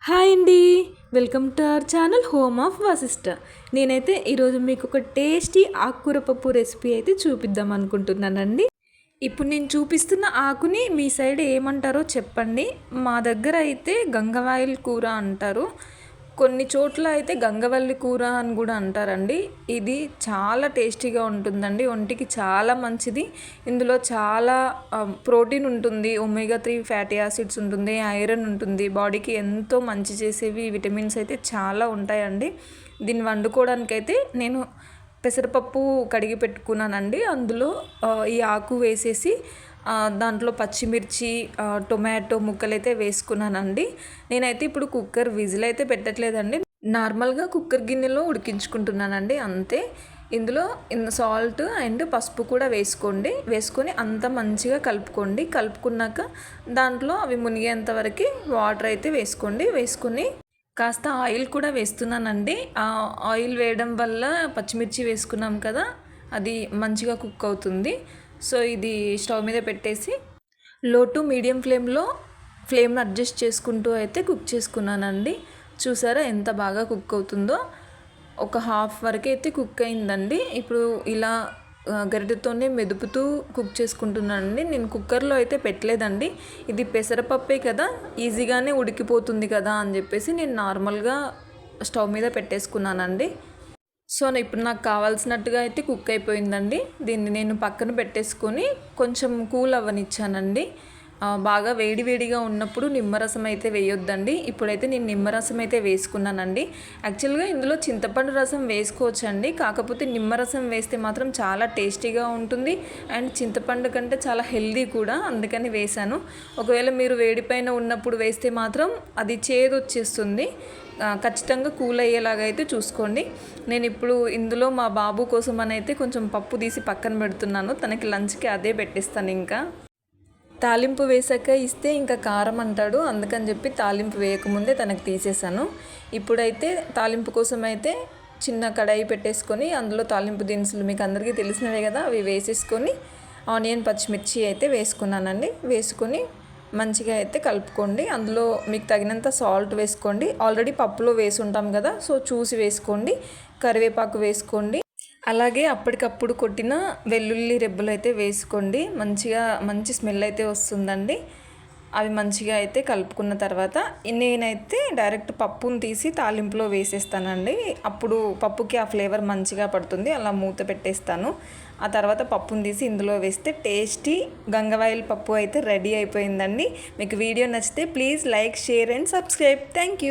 Hi అండి, welcome to our channel home of Vashishta. నేనైతే ఈరోజు మీకు ఒక టేస్టీ ఆకుకూర పప్పు రెసిపీ అయితే చూపిద్దాం అనుకుంటున్నానండి. ఇప్పుడు నేను చూపిస్తున్న ఆకుని మీ సైడ్ ఏమంటారో చెప్పండి. మా దగ్గర అయితే గంగవాయిల్ కూర అంటారు, కొన్ని చోట్ల అయితే గంగవల్లి కూర అని కూడా అంటారండి. ఇది చాలా టేస్టీగా ఉంటుందండి, ఒంటికి చాలా మంచిది. ఇందులో చాలా ప్రోటీన్ ఉంటుంది, ఒమేగా 3 ఫ్యాటీ యాసిడ్స్ ఉంటుంది, ఐరన్ ఉంటుంది, బాడీకి ఎంతో మంచి చేసేవి విటమిన్స్ అయితే చాలా ఉంటాయండి. దీన్ని వండుకోవడానికైతే నేను పెసరపప్పు కడిగి పెట్టుకున్నానండి. అందులో ఈ ఆకు వేసేసి దాంట్లో పచ్చిమిర్చి, టొమాటో ముక్కలు అయితే వేసుకున్నానండి. నేనైతే ఇప్పుడు కుక్కర్ విజిల్ అయితే పెట్టట్లేదండి, నార్మల్గా కుక్కర్ గిన్నెలో ఉడికించుకుంటున్నానండి అంతే. ఇందులో సాల్ట్ అండ్ పసుపు కూడా వేసుకొని అంత మంచిగా కలుపుకున్నాక దాంట్లో అవి మునిగేంత వరకు వాటర్ అయితే వేసుకొని కాస్త ఆయిల్ కూడా వేస్తున్నానండి. ఆ ఆయిల్ వేయడం వల్ల పచ్చిమిర్చి వేసుకున్నాం కదా, అది మంచిగా కుక్ అవుతుంది. సో ఇది స్టవ్ మీద పెట్టేసి లో టు మీడియం ఫ్లేమ్ని అడ్జస్ట్ చేసుకుంటూ అయితే కుక్ చేసుకున్నానండి. చూసారా ఎంత బాగా కుక్ అవుతుందో. ఒక హాఫ్ వరకు అయితే కుక్ అయిందండి. ఇప్పుడు ఇలా గరిటెతోనే మెదుపుతూ కుక్ చేసుకుంటున్నానండి. నేను కుక్కర్లో అయితే పెట్టలేదండి, ఇది పెసరపప్పే కదా, ఈజీగానే ఉడికిపోతుంది కదా అని చెప్పేసి నేను నార్మల్గా స్టవ్ మీద పెట్టేసుకున్నానండి. సో ఇప్పుడు నాకు కావాల్సినట్టుగా అయితే కుక్ అయిపోయిందండి. దీన్ని నేను పక్కన పెట్టేసుకొని కొంచెం కూల్ అవ్వనిచ్చానండి. బాగా వేడిగా ఉన్నప్పుడు నిమ్మరసం అయితే వేయొద్దండి. ఇప్పుడైతే నేను నిమ్మరసం అయితే వేసుకున్నానండి. యాక్చువల్గా ఇందులో చింతపండు రసం వేసుకోవచ్చండి, కాకపోతే నిమ్మరసం వేస్తే మాత్రం చాలా టేస్టీగా ఉంటుంది అండ్ చింతపండు కంటే చాలా హెల్దీ కూడా, అందుకని వేశాను. ఒకవేళ మీరు వేడిపైన ఉన్నప్పుడు వేస్తే మాత్రం అది చేదు వచ్చేస్తుంది. ఖచ్చితంగా కూల్ అయ్యేలాగా అయితే చూసుకోండి. నేను ఇప్పుడు ఇందులో మా బాబు కోసం అని అయితే కొంచెం పప్పు తీసి పక్కన పెడుతున్నాను, తనకి లంచ్కి అదే పెట్టిస్తాను. ఇంకా తాలింపు వేసాక ఇస్తే ఇంకా కారం అంటాడు, అందుకని చెప్పి తాలింపు వేయకముందే తనకు తీసేసాను. ఇప్పుడైతే తాలింపు కోసం అయితే చిన్న కడాయి పెట్టేసుకొని అందులో తాలింపు దినుసులు మీకు అందరికీ తెలిసినవే కదా, అవి వేసేసుకొని ఆనియన్ పచ్చిమిర్చి అయితే వేసుకున్నానండి. వేసుకొని మంచిగా అయితే కలుపుకోండి. అందులో మీకు తగినంత సాల్ట్ వేసుకోండి, ఆల్రెడీ పప్పులో వేసి ఉంటాం కదా, సో చూసి వేసుకోండి. కరివేపాకు వేసుకోండి, అలాగే అప్పటికప్పుడు కొట్టిన వెల్లుల్లి రెబ్బలు అయితే వేసుకోండి. మంచి స్మెల్ అయితే వస్తుందండి. అవి మంచిగా అయితే కలుపుకున్న తర్వాత నేనైతే డైరెక్ట్ పప్పును తీసి తాలింపులో వేసేస్తానండి. అప్పుడు పప్పుకి ఆ ఫ్లేవర్ మంచిగా పడుతుంది. అలా మూత పెట్టేస్తాను. ఆ తర్వాత పప్పును తీసి ఇందులో వేస్తే టేస్టీ గంగవాయిల్ పప్పు అయితే రెడీ అయిపోయిందండి. మీకు వీడియో నచ్చితే please like, share and subscribe. Thank you.